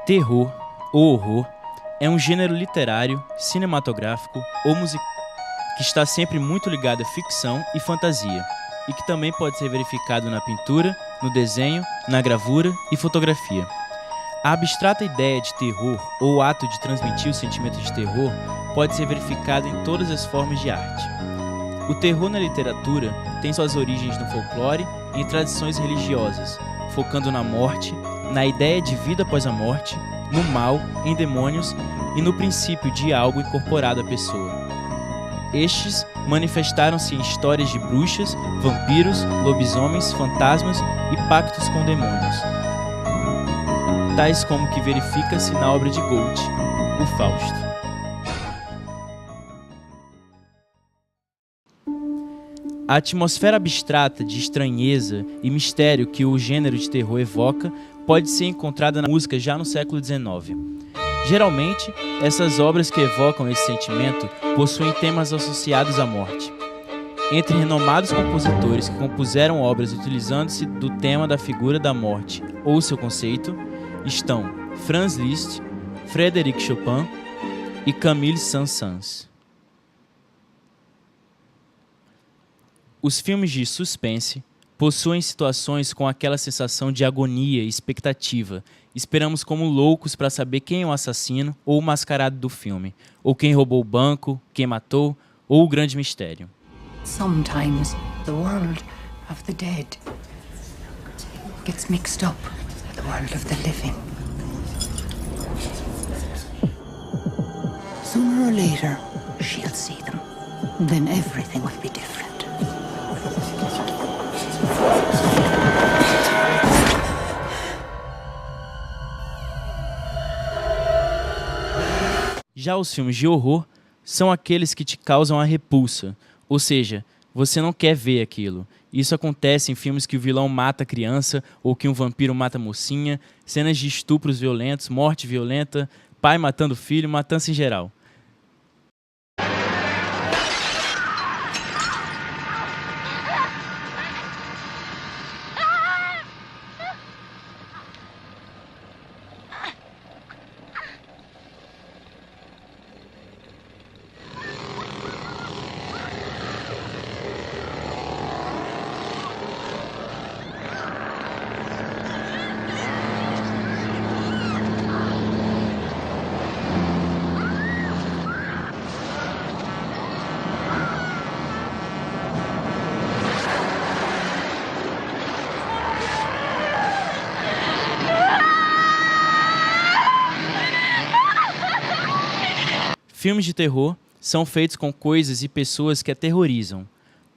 Terror ou horror é um gênero literário, cinematográfico ou musical que está sempre muito ligado à ficção e fantasia, e que também pode ser verificado na pintura, no desenho, na gravura e fotografia. A abstrata ideia de terror ou ato de transmitir o sentimento de terror pode ser verificado em todas as formas de arte. O terror na literatura tem suas origens no folclore e em tradições religiosas, focando na morte, na ideia de vida após a morte, no mal, em demônios e no princípio de algo incorporado à pessoa. Estes manifestaram-se em histórias de bruxas, vampiros, lobisomens, fantasmas e pactos com demônios, tais como que verifica-se na obra de Goethe, o Fausto. A atmosfera abstrata de estranheza e mistério que o gênero de terror evoca pode ser encontrada na música já no século XIX. Geralmente, essas obras que evocam esse sentimento possuem temas associados à morte. Entre renomados compositores que compuseram obras utilizando-se do tema da figura da morte ou seu conceito, estão Franz Liszt, Frédéric Chopin e Camille Saint-Saëns. Os filmes de suspense possuem situações com aquela sensação de agonia e expectativa. Esperamos como loucos para saber quem é o assassino ou o mascarado do filme, ou quem roubou o banco, quem matou, ou o grande mistério. Sometimes the world of the dead gets mixed up with the world of the living. Sooner or later, she'll see them. Then everything will be different. Já os filmes de horror são aqueles que te causam a repulsa, ou seja, você não quer ver aquilo. Isso acontece em filmes que o vilão mata a criança ou que um vampiro mata a mocinha, cenas de estupros violentos, morte violenta, pai matando filho, matança em geral. Filmes de terror são feitos com coisas e pessoas que aterrorizam.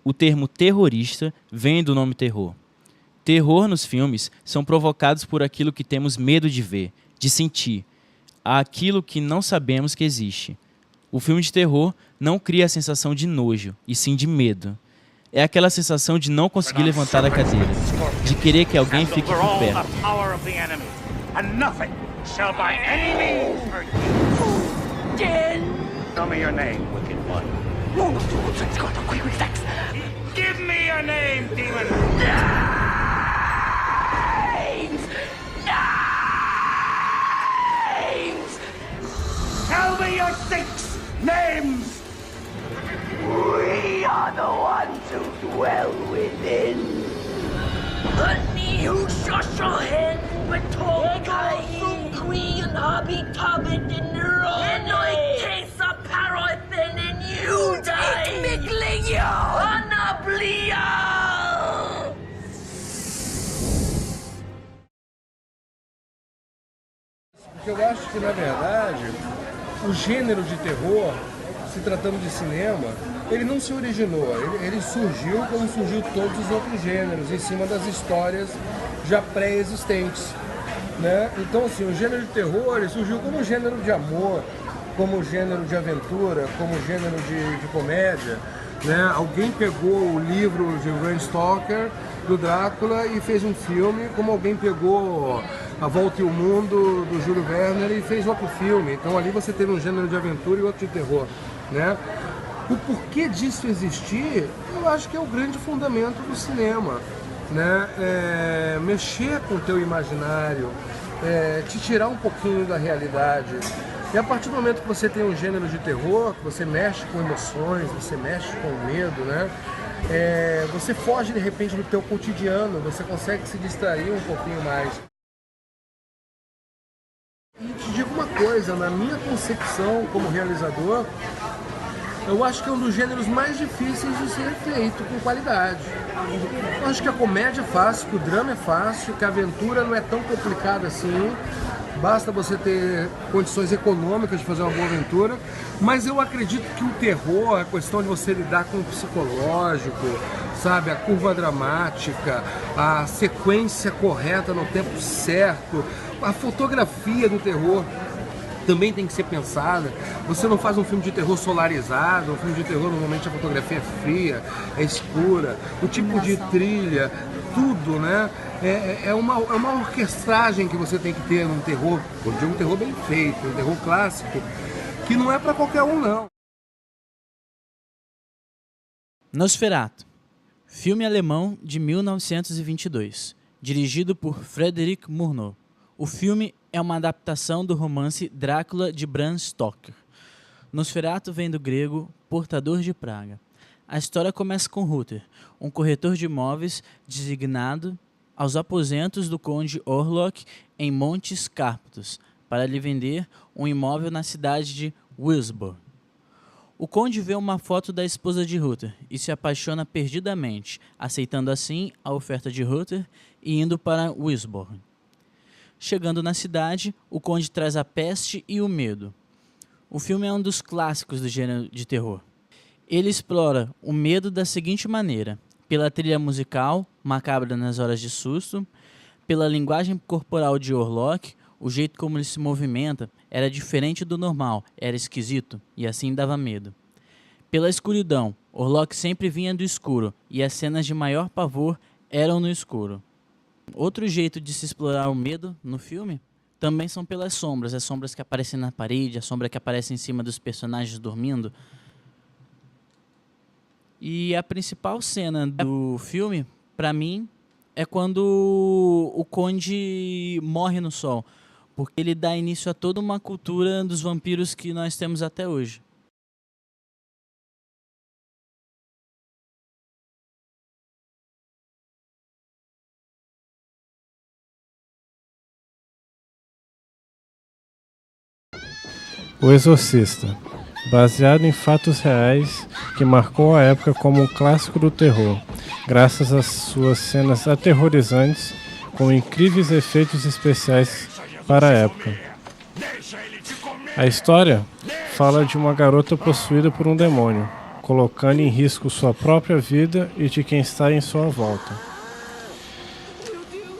O termo terrorista vem do nome terror. Terror nos filmes são provocados por aquilo que temos medo de ver, de sentir, aquilo que não sabemos que existe. O filme de terror não cria a sensação de nojo, e sim de medo. É aquela sensação de não conseguir levantar da cadeira, de querer que alguém fique por perto. Tell me your name, Wicked One. Give me your name, demon! Names! Names! Tell me your 6 names! We are the ones who dwell within. Honey, who shush your head, but talk Queen Hobby Tobbit in the road. And I case a paraffin and you die. Mickling Anablia! Porque eu acho que, na verdade, o gênero de terror, se tratando de cinema, ele não se originou, ele surgiu como surgiu todos os outros gêneros, em cima das histórias já pré-existentes, né? Então, assim, o gênero de terror ele surgiu como gênero de amor, como gênero de aventura, como gênero de comédia, né? Alguém pegou o livro de Bram Stoker, do Drácula, e fez um filme, como alguém pegou A Volta e o Mundo, do Júlio Verne, e fez outro filme. Então ali você teve um gênero de aventura e outro de terror, né? O porquê disso existir, eu acho que é o grande fundamento do cinema, né? Mexer com o teu imaginário, te tirar um pouquinho da realidade. E a partir do momento que você tem um gênero de terror, que você mexe com emoções, você mexe com medo, né? Você foge de repente do teu cotidiano, você consegue se distrair um pouquinho mais. E te digo uma coisa, na minha concepção como realizador, eu acho que é um dos gêneros mais difíceis de ser feito com qualidade. Eu acho que a comédia é fácil, que o drama é fácil, que a aventura não é tão complicada assim. Basta você ter condições econômicas de fazer uma boa aventura. Mas eu acredito que o terror, a questão de você lidar com o psicológico, sabe, a curva dramática, a sequência correta no tempo certo, a fotografia do terror também tem que ser pensada. Você não faz um filme de terror solarizado, um filme de terror normalmente a fotografia é fria, é escura, o tipo de trilha, tudo, né? É uma orquestragem que você tem que ter num terror, eu digo um terror bem feito, um terror clássico, que não é para qualquer um, não. Nosferatu, filme alemão de 1922, dirigido por Frederick Murnau. O filme é uma adaptação do romance Drácula de Bram Stoker. Nosferatu vem do grego portador de praga. A história começa com Ruther, um corretor de imóveis designado aos aposentos do conde Orlok em Montes Cárpatos, para lhe vender um imóvel na cidade de Wilsburg. O conde vê uma foto da esposa de Ruther e se apaixona perdidamente, aceitando assim a oferta de Ruther e indo para Wilsburg. Chegando na cidade, o conde traz a peste e o medo. O filme é um dos clássicos do gênero de terror. Ele explora o medo da seguinte maneira: pela trilha musical, macabra nas horas de susto, pela linguagem corporal de Orlok, o jeito como ele se movimenta era diferente do normal, era esquisito e assim dava medo. Pela escuridão, Orlok sempre vinha do escuro e as cenas de maior pavor eram no escuro. Outro jeito de se explorar o medo no filme também são pelas sombras, as sombras que aparecem na parede, a sombra que aparece em cima dos personagens dormindo. E a principal cena do filme, para mim, é quando o conde morre no sol, porque ele dá início a toda uma cultura dos vampiros que nós temos até hoje. O Exorcista, baseado em fatos reais, que marcou a época como um clássico do terror, graças às suas cenas aterrorizantes com incríveis efeitos especiais para a época. A história fala de uma garota possuída por um demônio, colocando em risco sua própria vida e de quem está em sua volta.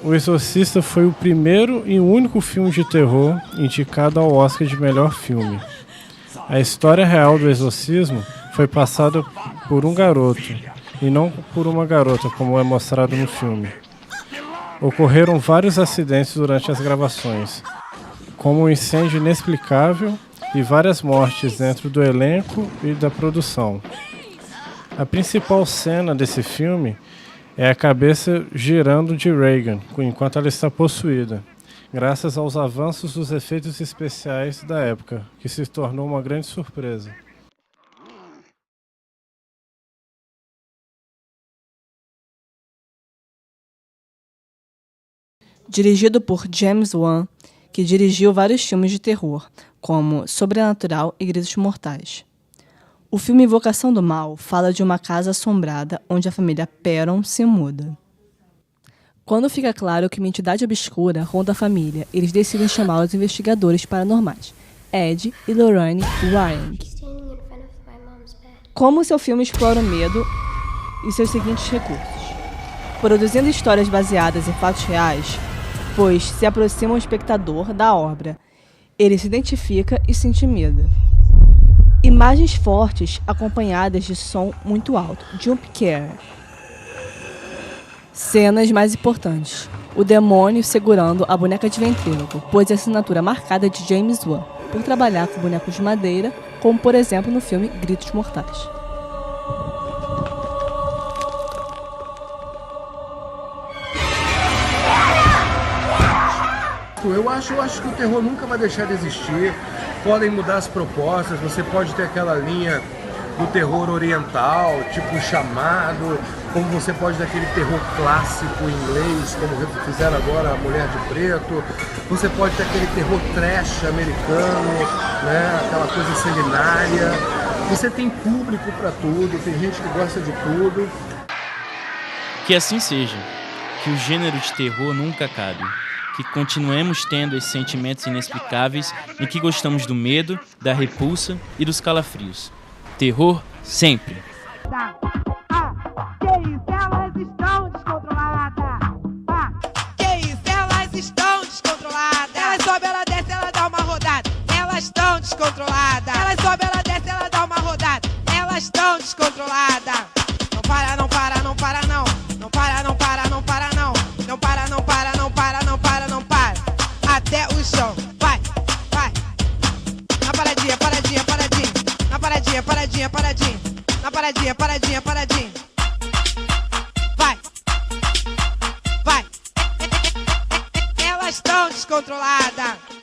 O Exorcista foi o primeiro e único filme de terror indicado ao Oscar de melhor filme. A história real do exorcismo foi passada por um garoto, e não por uma garota, como é mostrado no filme. Ocorreram vários acidentes durante as gravações, como um incêndio inexplicável e várias mortes dentro do elenco e da produção. A principal cena desse filme é a cabeça girando de Regan, enquanto ela está possuída, graças aos avanços dos efeitos especiais da época, que se tornou uma grande surpresa. Dirigido por James Wan, que dirigiu vários filmes de terror, como Sobrenatural e Gritos Mortais. O filme Invocação do Mal fala de uma casa assombrada onde a família Perron se muda. Quando fica claro que uma entidade obscura ronda a família, eles decidem chamar os investigadores paranormais, Ed e Lorraine Warren. Como seu filme explora o medo e seus seguintes recursos, produzindo histórias baseadas em fatos reais, pois se aproxima o espectador da obra, ele se identifica e se intimida. Imagens fortes acompanhadas de som muito alto, jump scare. Cenas mais importantes: o demônio segurando a boneca de ventríloco, pois é a assinatura marcada de James Wan por trabalhar com bonecos de madeira, como por exemplo no filme Gritos Mortais. Eu acho que o terror nunca vai deixar de existir. Podem mudar as propostas, você pode ter aquela linha do terror oriental, tipo Chamado, como você pode ter aquele terror clássico inglês, como fizeram agora a Mulher de Preto. Você pode ter aquele terror trash americano, né? Aquela coisa sanguinária. Você tem público para tudo, tem gente que gosta de tudo. Que assim seja, que o gênero de terror nunca acabe, que continuemos tendo esses sentimentos inexplicáveis em que gostamos do medo, da repulsa e dos calafrios. Terror sempre! Que isso, elas estão descontroladas. Que isso, elas estão descontroladas. Elas sobem, ela desce, ela dá uma rodada. Elas estão descontroladas. Elas sobem, ela desce, ela dá uma rodada. Elas estão descontroladas. Não para, não para, não para, não. Não para, não para, não para, não. Não para, não para, não para, não para, não para. Até o chão. Vai, vai. Na paradinha, paradinha, paradinha. Na paradinha, paradinha, paradinha. Na paradinha, paradinha, paradinha. Vai, vai. Elas estão descontroladas.